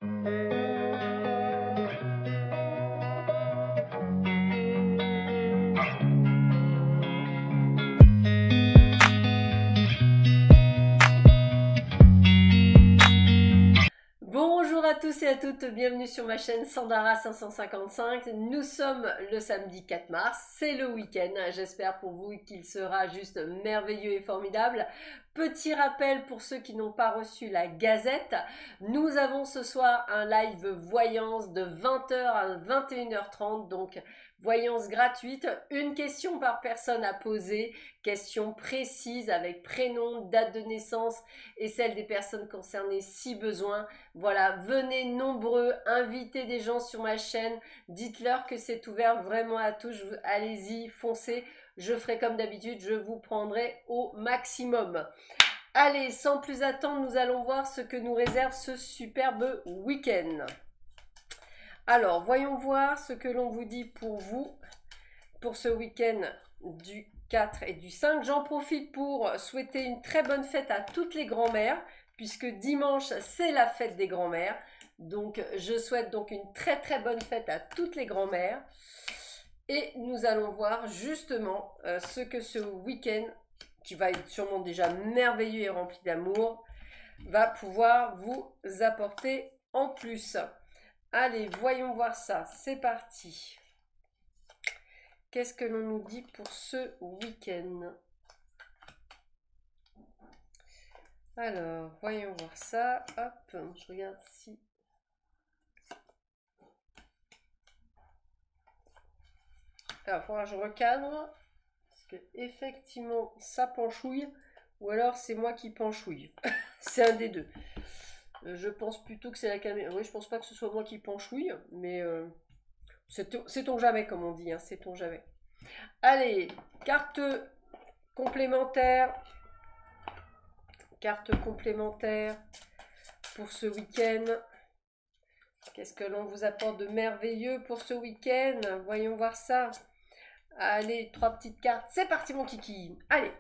Bonjour à tous et à toutes, bienvenue sur ma chaîne Sandara 555. Nous sommes le samedi 4 mars, c'est le week-end. J'espère pour vous qu'il sera juste merveilleux et formidable. Petit rappel pour ceux qui n'ont pas reçu la gazette, nous avons ce soir un live voyance de 20h à 21h30, donc voyance gratuite, une question par personne à poser, question précise avec prénom, date de naissance et celle des personnes concernées si besoin. Voilà, venez nombreux, invitez des gens sur ma chaîne, dites-leur que c'est ouvert vraiment à tous, allez-y, foncez, je ferai comme d'habitude, je vous prendrai au maximum. Allez, sans plus attendre, nous allons voir ce que nous réserve ce superbe week-end. Alors, voyons voir ce que l'on vous dit pour vous, pour ce week-end du 4 et du 5. J'en profite pour souhaiter une très bonne fête à toutes les grand-mères, puisque dimanche, c'est la fête des grand-mères. Donc, je souhaite donc une très très bonne fête à toutes les grand-mères. Et nous allons voir justement ce que ce week-end, qui va être sûrement déjà merveilleux et rempli d'amour, va pouvoir vous apporter en plus. Allez, voyons voir ça. C'est parti. Qu'est-ce que l'on nous dit pour ce week-end? Alors, voyons voir ça. Hop, je regarde si... Alors, il faudra que je recadre. Parce que, effectivement, ça penchouille. Ou alors, c'est moi qui penchouille. C'est un des deux. Je pense plutôt que c'est la caméra. Oui, je pense pas que ce soit moi qui penchouille. Mais sait-on jamais, comme on dit. Hein, sait-on jamais. Allez, carte complémentaire. Carte complémentaire pour ce week-end. Qu'est-ce que l'on vous apporte de merveilleux pour ce week-end? Voyons voir ça. Allez, 3 petites cartes. C'est parti mon kiki. Allez,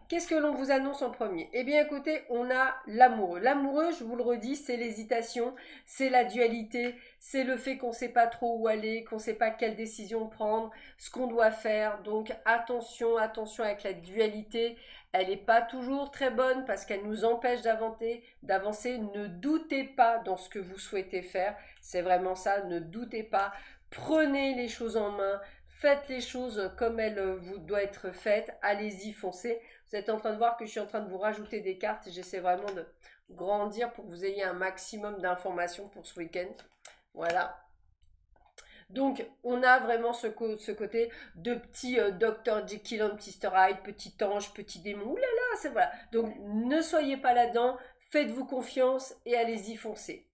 qu'est-ce que l'on vous annonce en premier? Eh bien écoutez, on a l'amoureux. L'amoureux, je vous le redis, c'est l'hésitation, c'est la dualité, c'est le fait qu'on ne sait pas trop où aller, qu'on ne sait pas quelle décision prendre, ce qu'on doit faire. Donc attention, attention avec la dualité. Elle n'est pas toujours très bonne parce qu'elle nous empêche d'avancer. Ne doutez pas dans ce que vous souhaitez faire. C'est vraiment ça, ne doutez pas. Prenez les choses en main. Faites les choses comme elles vous doivent être faites. Allez-y, foncez. Vous êtes en train de voir que je suis en train de vous rajouter des cartes et j'essaie vraiment de grandir pour que vous ayez un maximum d'informations pour ce week-end. Voilà. Donc, on a vraiment ce côté de petit Dr. Jekyll and Mr. Hyde, petit ange, petit démon. Ouh là là, c'est voilà. Donc, ne soyez pas là-dedans. Faites-vous confiance et allez-y, foncez.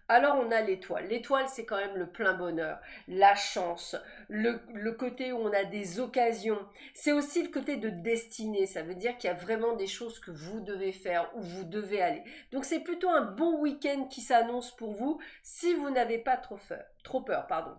Alors on a l'étoile. L'étoile, c'est quand même le plein bonheur, la chance, le côté où on a des occasions. C'est aussi le côté de destinée. Ça veut dire qu'il y a vraiment des choses que vous devez faire, où vous devez aller. Donc c'est plutôt un bon week-end qui s'annonce pour vous si vous n'avez pas trop peur, pardon.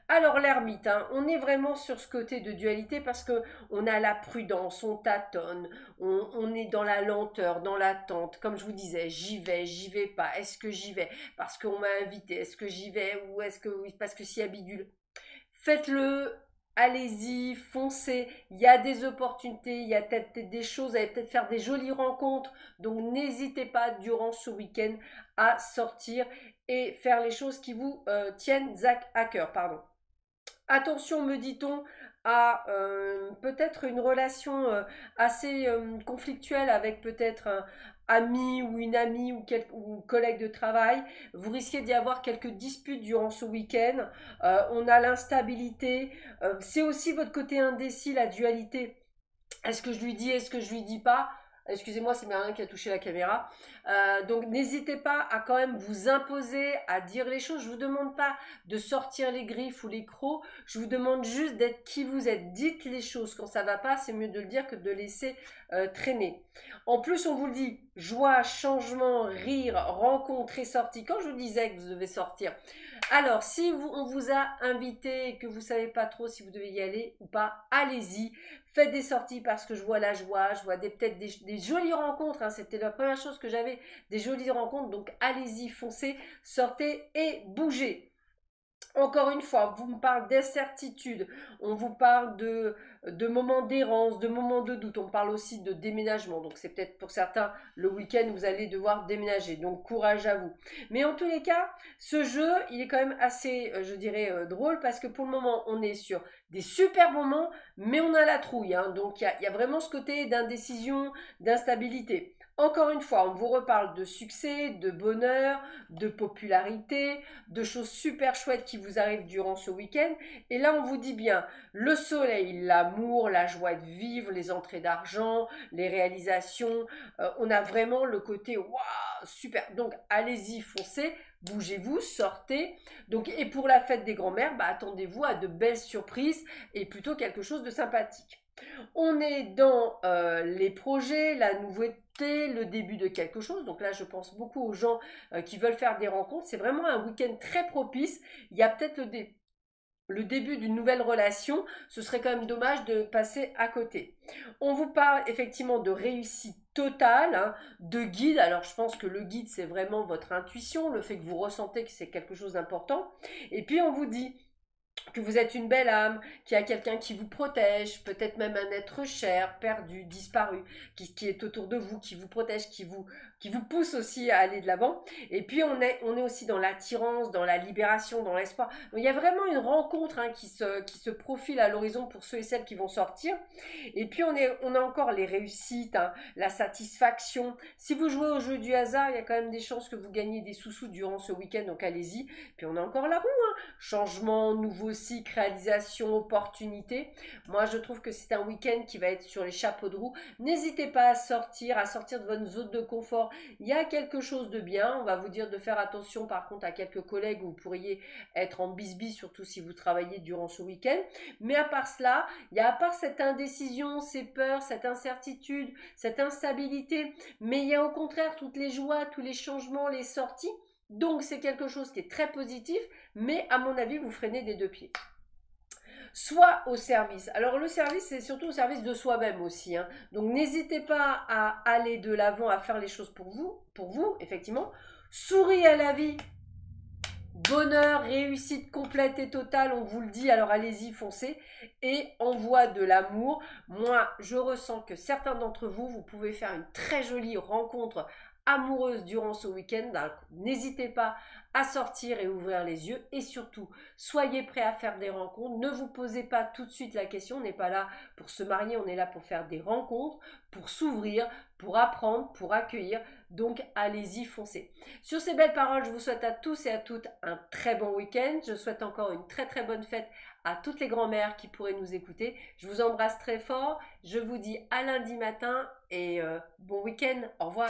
Alors l'ermite, hein, on est vraiment sur ce côté de dualité parce que on a la prudence, on tâtonne, on est dans la lenteur, dans l'attente. Comme je vous disais, j'y vais pas. Est-ce que j'y vais? Parce qu'on m'a invité, est-ce que j'y vais ou est-ce que oui, parce que s'il y a bidule. Faites-le, allez-y, foncez, il y a des opportunités, il y a peut-être des choses, vous allez peut-être faire des jolies rencontres, donc n'hésitez pas durant ce week-end à sortir et faire les choses qui vous tiennent à cœur. Pardon. Attention, me dit-on, à peut-être une relation assez conflictuelle avec peut-être un ami ou une amie ou collègue de travail. Vous risquez d'y avoir quelques disputes durant ce week-end. On a l'instabilité. C'est aussi votre côté indécis, la dualité. Est-ce que je lui dis, est-ce que je lui dis pas? Excusez-moi, c'est Marianne qui a touché la caméra. Donc n'hésitez pas à quand même vous imposer, à dire les choses. Je ne vous demande pas de sortir les griffes ou les crocs. Je vous demande juste d'être qui vous êtes. Dites les choses. Quand ça ne va pas, c'est mieux de le dire que de laisser traîner. En plus, on vous le dit, joie, changement, rire, rencontre et sortie. Quand je vous disais que vous devez sortir. Alors, si on vous a invité et que vous ne savez pas trop si vous devez y aller ou pas, allez-y. Faites des sorties parce que je vois la joie, je vois peut-être des jolies rencontres. Hein, c'était la première chose que j'avais, des jolies rencontres. Donc allez-y, foncez, sortez et bougez. Encore une fois, vous me parlez d'incertitude, on vous parle de moments d'errance, de moments de doute, on parle aussi de déménagement. Donc c'est peut-être pour certains le week-end vous allez devoir déménager. Donc courage à vous. Mais en tous les cas, ce jeu, il est quand même assez, je dirais, drôle parce que pour le moment, on est sur des super moments, mais on a la trouille. Hein. Donc il y a vraiment ce côté d'indécision, d'instabilité. Encore une fois, on vous reparle de succès, de bonheur, de popularité, de choses super chouettes qui vous arrivent durant ce week-end. Et là, on vous dit bien, le soleil, l'amour, la joie de vivre, les entrées d'argent, les réalisations. On a vraiment le côté, waouh, super. Donc, allez-y, foncez, bougez-vous, sortez. Donc, et pour la fête des grands-mères, bah, attendez-vous à de belles surprises et plutôt quelque chose de sympathique. On est dans les projets, la nouveauté, le début de quelque chose. Donc là, je pense beaucoup aux gens qui veulent faire des rencontres. C'est vraiment un week-end très propice. Il y a peut-être le début d'une nouvelle relation. Ce serait quand même dommage de passer à côté. On vous parle effectivement de réussite totale, hein, de guide. Alors je pense que le guide, c'est vraiment votre intuition, le fait que vous ressentez que c'est quelque chose d'important. Et puis on vous dit que vous êtes une belle âme, qu'il y a quelqu'un qui vous protège, peut-être même un être cher, perdu, disparu, qui est autour de vous, qui vous protège, qui vous pousse aussi à aller de l'avant. Et puis on est aussi dans l'attirance, dans la libération, dans l'espoir. Donc il y a vraiment une rencontre hein, qui se profile à l'horizon pour ceux et celles qui vont sortir. Et puis on a encore les réussites, hein, la satisfaction. Si vous jouez au jeu du hasard, il y a quand même des chances que vous gagnez des sous-sous durant ce week-end, donc allez-y. Puis on a encore la roue, hein, changement, nouveau cycle, réalisation, opportunité. Moi, je trouve que c'est un week-end qui va être sur les chapeaux de roue. N'hésitez pas à sortir de votre zone de confort. Il y a quelque chose de bien. On va vous dire de faire attention, par contre, à quelques collègues où vous pourriez être en bisbis, surtout si vous travaillez durant ce week-end. Mais à part cela, il y a à part cette indécision, ces peurs, cette incertitude, cette instabilité, mais il y a au contraire toutes les joies, tous les changements, les sorties. Donc c'est quelque chose qui est très positif, mais à mon avis, vous freinez des deux pieds. Soit au service. Alors le service, c'est surtout au service de soi-même aussi. Hein. Donc n'hésitez pas à aller de l'avant, à faire les choses pour vous, effectivement. Souriez à la vie. Bonheur, réussite complète et totale, on vous le dit, alors allez-y, foncez. Et envoie de l'amour. Moi, je ressens que certains d'entre vous, vous pouvez faire une très jolie rencontre amoureuse durant ce week-end. N'hésitez pas à sortir et ouvrir les yeux. Et surtout, soyez prêts à faire des rencontres. Ne vous posez pas tout de suite la question. On n'est pas là pour se marier, on est là pour faire des rencontres, pour s'ouvrir, pour apprendre, pour accueillir. Donc, allez-y, foncez. Sur ces belles paroles, je vous souhaite à tous et à toutes un très bon week-end. Je souhaite encore une très très bonne fête à toutes les grand-mères qui pourraient nous écouter. Je vous embrasse très fort. Je vous dis à lundi matin et bon week-end. Au revoir.